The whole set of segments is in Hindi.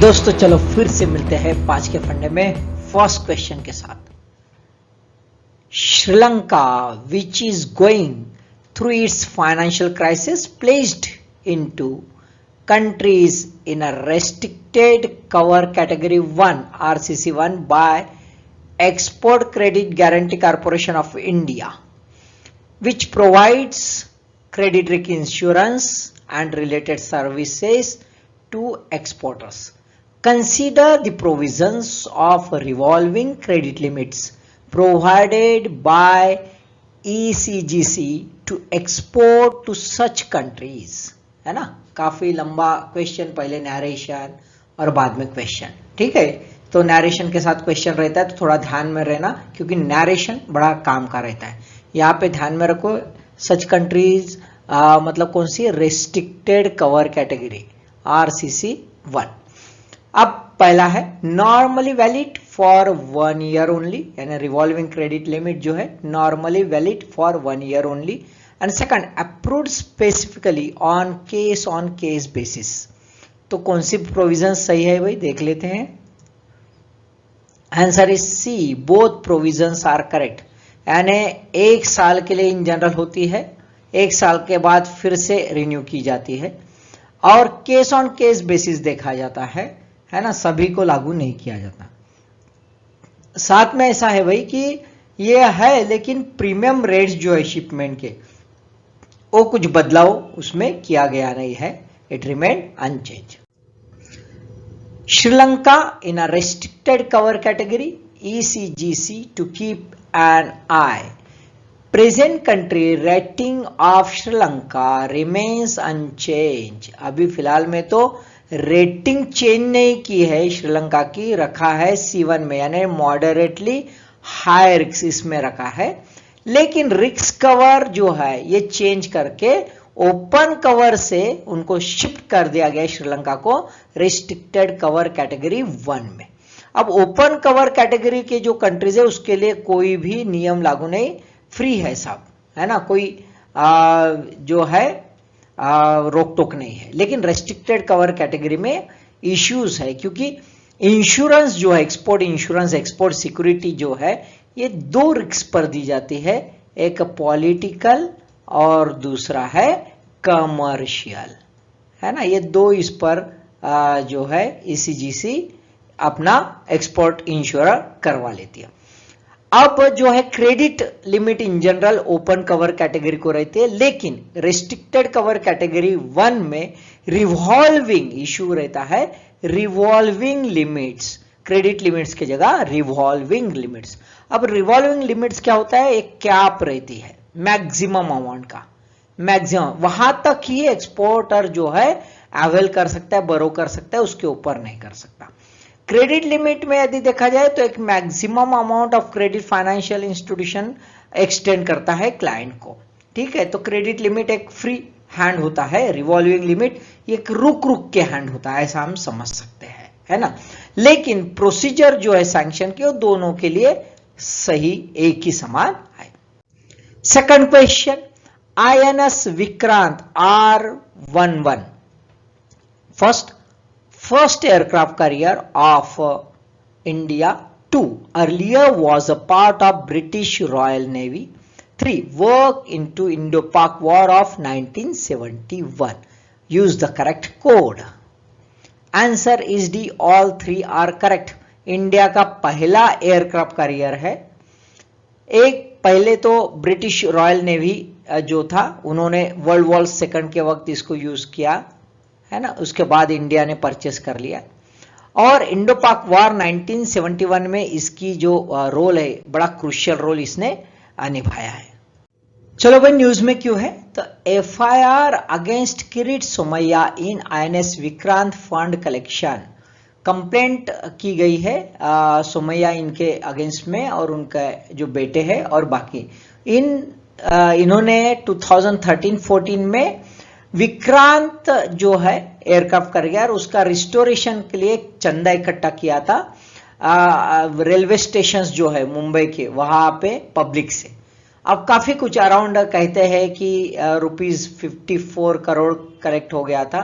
दोस्तों चलो फिर से मिलते हैं 5 के फंडे में फर्स्ट क्वेश्चन के साथ। Sri Lanka which is going through its financial crisis placed into countries in a restricted cover category 1 RCC1 by export credit guarantee corporation of India which provides credit risk insurance and related services to exporters. Consider the provisions of revolving credit limits provided by ECGC to export to such countries. है ना, काफी लंबा क्वेश्चन, पहले नरेशन और बाद में क्वेश्चन। ठीक है, तो नरेशन के साथ क्वेश्चन रहता है तो थोड़ा ध्यान में रहना, क्योंकि नरेशन बड़ा काम का रहता है। यहाँ पे ध्यान में रखो, सच कंट्रीज मतलब कौन सी, रेस्ट्रिक्टेड कवर कैटेगरी RCC1। अब पहला है normally valid for 1 year only, यानी रिवॉल्विंग क्रेडिट लिमिट जो है normally valid for 1 year only. And second, approved specifically on case basis. तो कौन सी प्रोविजन सही है भाई, देख लेते हैं। Answer is C, both provisions are correct. यानी 1 साल के लिए इन जनरल होती है, 1 साल के बाद फिर से रिन्यू की जाती है, और केस ऑन केस बेसिस देखा जाता है ना, सभी को लागू नहीं किया जाता। साथ में ऐसा है भाई कि ये है, लेकिन प्रीमियम रेट्स जो है शिपमेंट के, वो कुछ बदलाव उसमें किया गया नहीं है, it remain unchanged. Sri Lanka in a restricted cover category ECGC to keep an eye. Present country rating of Sri Lanka remains unchanged. अभी फिलहाल में तो रेटिंग चेंज नहीं की है श्रीलंका की, रखा है C1 में, यानी मॉडरेटली हाई रिस्क इसमें रखा है। लेकिन रिस्क कवर जो है ये चेंज करके ओपन कवर से उनको शिफ्ट कर दिया गया श्रीलंका को रेस्ट्रिक्टेड कवर कैटेगरी 1 में। अब ओपन कवर कैटेगरी के जो कंट्रीज है उसके लिए कोई भी नियम लागू नहीं, फ्री है सब, है ना, कोई जो है रोक टोक नहीं है। लेकिन रेस्ट्रिक्टेड कवर कैटेगरी में इश्यूज है, क्योंकि इंश्योरेंस जो है, एक्सपोर्ट इंश्योरेंस, एक्सपोर्ट सिक्योरिटी जो है, ये 2 रिस्क पर दी जाती है, एक पॉलिटिकल और दूसरा है कमर्शियल, है ना। ये 2 इस पर जो है ECGC अपना एक्सपोर्ट इंश्योर करवा लेती है। अब जो है credit limit in general open cover category को रहती है, लेकिन रेस्ट्रिक्टेड कवर कैटेगरी 1 में रिवॉल्विंग इश्यू रहता है, रिवॉल्विंग लिमिट्स, क्रेडिट लिमिट्स की जगह रिवॉल्विंग लिमिट्स। अब रिवॉल्विंग लिमिट्स क्या होता है, एक कैप रहती है मैक्सिमम अमाउंट का, मैक्सिमम वहां तक ही एक्सपोर्टर जो है अवेल कर सकता है, बोरो कर सकता है, उसके ऊपर नहीं कर सकता। क्रेडिट लिमिट में यदि देखा जाए तो एक maximum amount of credit financial institution extend करता है क्लाइंट को। ठीक है, तो क्रेडिट लिमिट एक फ्री हैंड होता है, रिवॉल्विंग लिमिट एक रुक रुक के हैंड होता है, ऐसा हम समझ सकते हैं, है ना। लेकिन प्रोसीजर जो है सैंक्शन के, वो दोनों के लिए सही एक ही समान है। Second question, INS Vikrant R11 first aircraft carrier of India. 2 earlier was a part of British Royal Navy. 3 worked into Indo-Pak War of 1971. Use the correct code. Answer is D, all 3 are correct. India का पहला एयरक्राफ्ट कैरियर है। एक पहले तो ब्रिटिश रॉयल नेवी जो था, उन्होंने वर्ल्ड वॉर सेकंड के वक्त इसको यूज किया, है ना, उसके बाद इंडिया ने परचेस कर लिया, और इंडो पाक वार 1971 में इसकी जो रोल है, बड़ा क्रूशियल रोल इसने निभाया है। चलो भाई, न्यूज में क्यों है, तो FIR अगेंस्ट किरीट सोमैया इन INS Vikrant fund collection, complaint की गई है सोमैया इनके अगेंस्ट में, और उनका जो बेटे हैं और बाकी इन्होंने 2013-14 में विक्रांत जो है एयरक्राफ्ट कैरियर, उसका रिस्टोरेशन के लिए चंदा इकट्ठा किया था रेलवे स्टेशन जो है मुंबई के, वहां पे पब्लिक से। अब काफी कुछ अराउंड कहते हैं कि ₹54 करोड़ कलेक्ट हो गया था,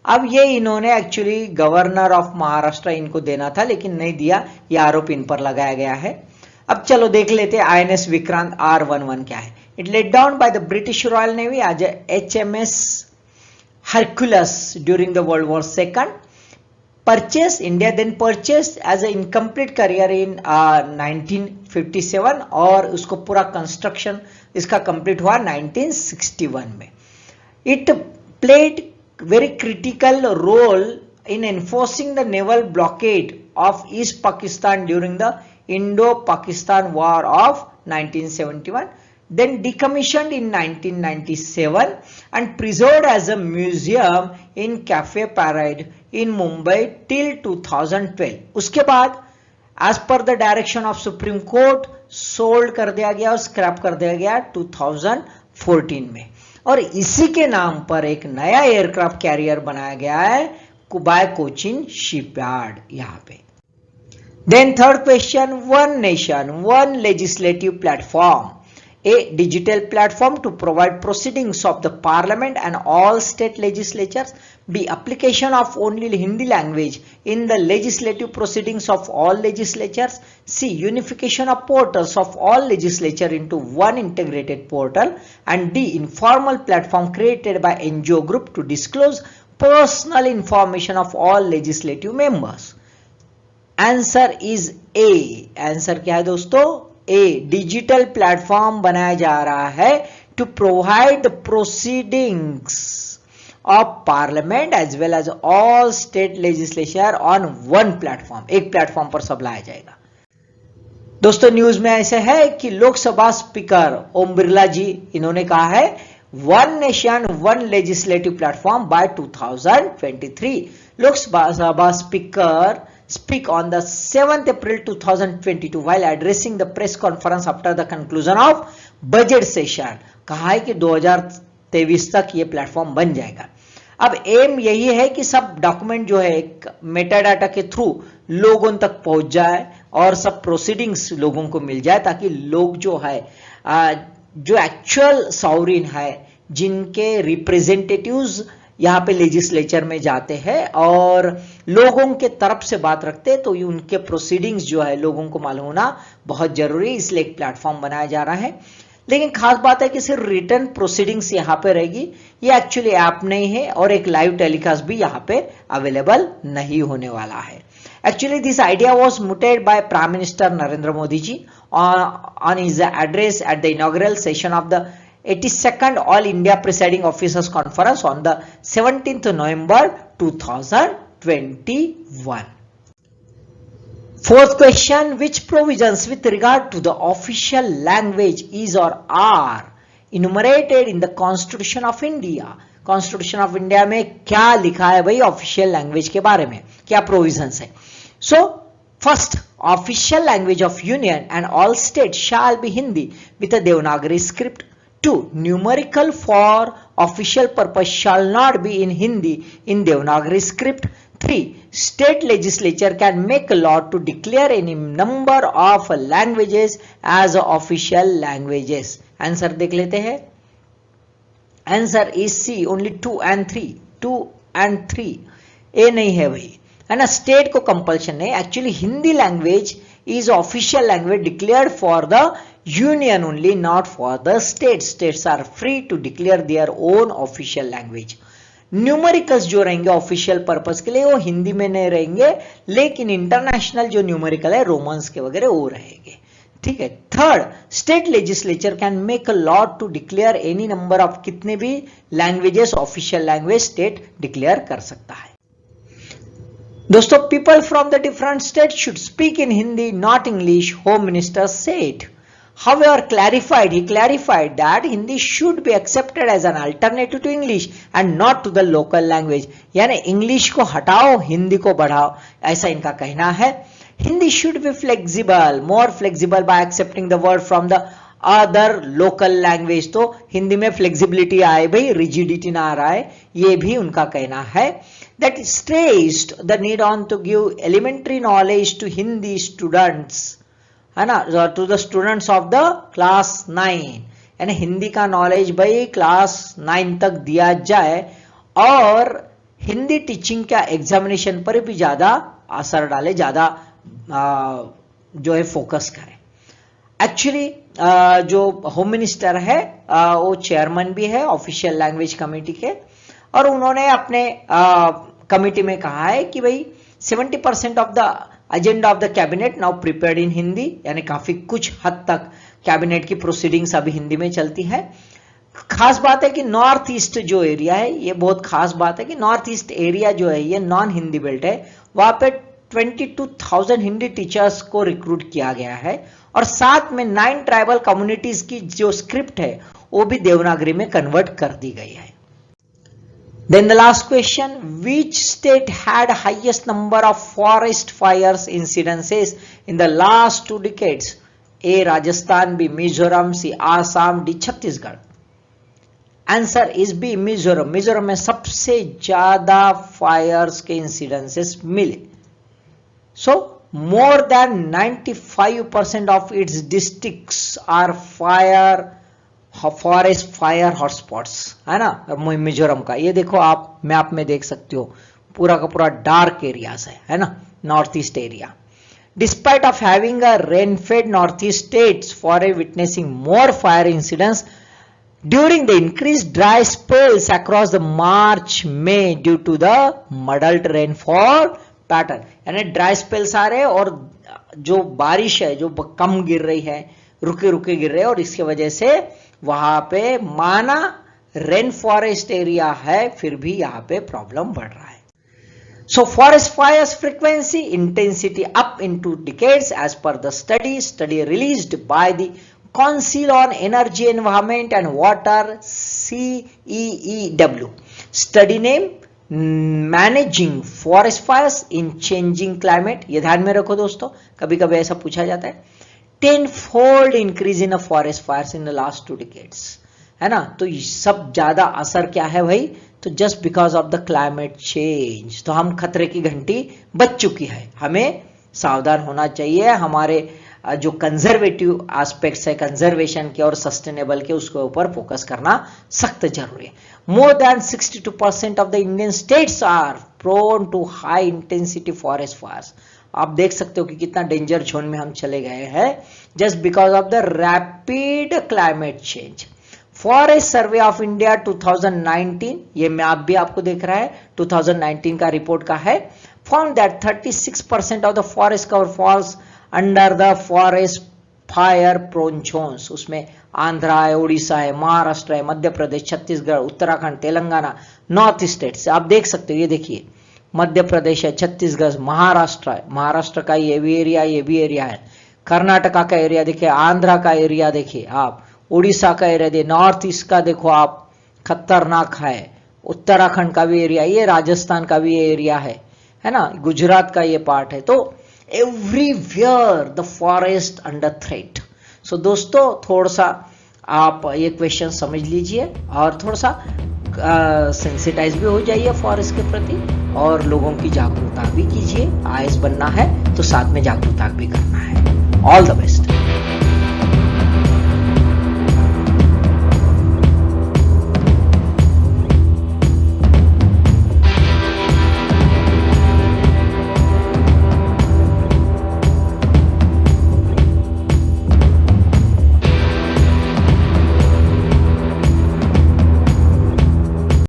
अब ये इन्होंने एक्चुअली गवर्नर ऑफ महाराष्ट्र इनको देना था लेकिन नहीं दिया, ये आरोप इन पर लगाया गया है। अब चलो देख लेते हैं INS विक्रांत R11 क्या है। It laid down by the British Royal Navy as HMS Hercules during the World War II. Purchased, India then purchased as an incomplete career in 1957 और उसको पूरा कंस्ट्रक्शन इसका कंप्लीट हुआ 1961 में। It played very critical role in enforcing the naval blockade of East Pakistan during the Indo-Pakistan War of 1971, then decommissioned in 1997 and preserved as a museum in Cafe Parade in Mumbai till 2012. उसके बाद as per the direction of Supreme Court sold कर दिया गया और स्क्रैप कर दिया गया 2014 में, और इसी के नाम पर एक नया एयरक्राफ्ट कैरियर बनाया गया है बाय कोचिन शिपयार्ड यहाँ पे। Then third question, one nation, one legislative platform, a digital platform to provide proceedings of the parliament and all state legislatures, b application of only Hindi language in the legislative proceedings of all legislatures, c unification of portals of all legislature into one integrated portal, and d informal platform created by NGO group to disclose personal information of all legislative members. Answer is a. Answer क्या है दोस्तों? ए। डिजिटल प्लेटफॉर्म बनाया जा रहा है to provide the proceedings of parliament as well as all state legislature on one platform, एक प्लेटफॉर्म पर सब लाया जाएगा। दोस्तों न्यूज में ऐसे है कि लोकसभा स्पीकर ओम बिरला जी इन्होंने कहा है one nation one legislative platform bye 2023। Lok Sabha speaker speak on the 7th April 2022 while addressing the press conference after the conclusion of budget session। कहा है कि 2023 तक ये प्लेटफॉर्म बन जाएगा। अब एम यही है कि सब डॉक्यूमेंट जो है एक मेटाडाटा के थ्रू लोगों तक पहुंच जाए और सब प्रोसीडिंग्स लोगों को मिल जाए, ताकि लोग जो है जो एक्चुअल सॉवरेन है, जिनके रिप्रेजेंटेटिव्स यहाँ पे लेजिस्लेचर में जाते हैं और लोगों के तरफ से बात रखते हैं, तो उनके प्रोसीडिंग्स जो है लोगों को मालूम होना बहुत जरूरी, इसलिए एक प्लेटफॉर्म बनाया जा रहा है। लेकिन खास बात है कि सिर्फ रिटर्न प्रोसीडिंग्स यहाँ पे रहेगी, ये एक्चुअली ऐप नहीं है और एक लाइव टेलीकास्ट भी यहाँ पे अवेलेबल नहीं होने वाला है। Actually this idea was mooted by prime minister Narendra Modi ji on his address at the inaugural session of the 82nd All India Presiding Officers Conference on the 17th November 2021. Fourth question, which provisions with regard to the official language is or are enumerated in the Constitution of India? Constitution of India में क्या लिखा है भाई ऑफिशियल लैंग्वेज के बारे में, क्या प्रोविजंस है? So first, official language of union and all states shall be Hindi with a Devanagari script. 2. Numerical for official purpose shall not be in Hindi in Devanagari script. 3. State legislature can make a law to declare any number of languages as official languages. Answer देख लेते हैं। Answer is C, only 2 and 3. 2 and 3. A नहीं है भाई, है ना। स्टेट को कंपल्शन नहीं, actually Hindi language is official language declared for the union only, not for the states. States are free to declare their own official language. Numericals जो रहेंगे ऑफिशियल पर्पस के लिए वो हिंदी में नहीं रहेंगे, लेकिन इंटरनेशनल जो न्यूमेरिकल है रोमन्स के वगैरह वो रहेंगे, ठीक है। Third, state legislature can make a law to declare any number of, कितने भी languages official language state declare कर सकता है। दोस्तों, people from the different states should speak in Hindi, not English, Home Minister said. However, he clarified that Hindi should be accepted as an alternative to English and not to the local language. यानी इंग्लिश को हटाओ, हिंदी को बढ़ाओ, ऐसा इनका कहना है। Hindi should be flexible, more flexible by accepting the word from the other local language. तो हिंदी में फ्लेक्सिबिलिटी आए भाई, रिजिडिटी ना आ रहा है, ये भी उनका कहना है। That stressed the need on to give elementary knowledge to Hindi students, है ना, to the students of the class 9, यानी हिंदी का नॉलेज भाई क्लास 9 तक दिया जाए, और हिंदी टीचिंग का एग्जामिनेशन पर भी ज़्यादा असर डाले, ज़्यादा जो है फोकस करें। एक्चुअली जो होम मिनिस्टर है वो चेयरमैन भी है ऑफिशियल लैंग्वेज कमेटी के, और उन्होंने अपने कमेटी में कहा है कि भाई 70% of the agenda of the cabinet now prepared in Hindi, यानी काफी कुछ हद तक कैबिनेट की प्रोसीडिंग्स अभी हिंदी में चलती है। खास बात है कि नॉर्थ ईस्ट जो एरिया है, ये बहुत खास बात है कि नॉर्थ ईस्ट एरिया जो है ये नॉन हिंदी बेल्ट है, वहां पे 22,000 हिंदी टीचर्स को रिक्रूट किया गया है, और साथ में 9 ट्राइबल कम्युनिटीज की जो स्क्रिप्ट है वो भी देवनागरी में कन्वर्ट कर दी गई है। Then the last question, which state had highest number of forest fires incidences in the last 2 decades? A. Rajasthan, B. Mizoram, C. Assam, D. Chhattisgarh. Answer is B Mizoram. Mizoram में सबसे ज्यादा फायर्स के इंसिडेंसेस मिले। So more than 95% of its districts are forest fire hotspots, है ना मिजोरम का। ये देखो आप मैप में देख सकते हो, पूरा का पूरा डार्क एरियाज है ना, north east area. Despite of having a rainfed north east states for a witnessing more fire incidents during the increased dry spells across the March May due to the muddled rainfall pattern, यानी ड्राई स्पेल्स आ रहे हैं और जो बारिश है जो कम गिर रही है, रुके रुके गिर रहे हैं, और इसकी वजह से वहां पे माना रेन फॉरेस्ट एरिया है फिर भी यहाँ पे प्रॉब्लम बढ़ रहा है। So forest fires frequency intensity up in 2 decades as per the study released by the Council on Energy, Environment and Water, CEEW. Study name Managing Forest Fires in Changing Climate. ये ध्यान में रखो दोस्तों, कभी कभी ऐसा पूछा जाता है। 10-fold increase in the forest fires in the last 2 decades, है ना। तो ये सब ज्यादा असर क्या है भाई, तो just because of the climate change. तो हम खतरे की घंटी बज चुकी है, हमें सावधान होना चाहिए। हमारे जो कंजर्वेटिव एस्पेक्ट्स है कंजर्वेशन के और सस्टेनेबल के, उसके ऊपर फोकस करना सख्त जरूरी है। More than 62% of the Indian states are prone to high intensity forest fires. आप देख सकते हो कि कितना डेंजर जोन में हम चले गए हैं just because of the rapid climate change. Forest survey of India 2019, ये मैप भी आपको देख रहा है 2019 का रिपोर्ट का है, found that 36% of the forest cover falls under the forest fire prone zones. उसमें आंध्रा है, उड़ीसा है, महाराष्ट्र है, मध्य प्रदेश, छत्तीसगढ़, उत्तराखंड, तेलंगाना, नॉर्थ स्टेट्स आप देख सकते हो। ये देखिए मध्य प्रदेश है, छत्तीसगढ़, महाराष्ट्र है, महाराष्ट्र का ये भी एरिया है, कर्नाटका का एरिया देखिए, आंध्रा का एरिया देखिए आप, उड़ीसा का एरिया देखिए, नॉर्थ ईस्ट का देखो आप खतरनाक है, उत्तराखंड का भी एरिया, ये राजस्थान का भी एरिया है ना, गुजरात का ये पार्ट है। तो everywhere the forest under threat. So दोस्तों थोड़ा सा आप ये क्वेश्चन समझ लीजिए और थोड़ा सा सेंसिटाइज भी हो जाइए फॉरेस्ट के प्रति, और लोगों की जागरूकता भी कीजिए। आईएएस बनना है तो साथ में जागरूकता भी करना है। All the best.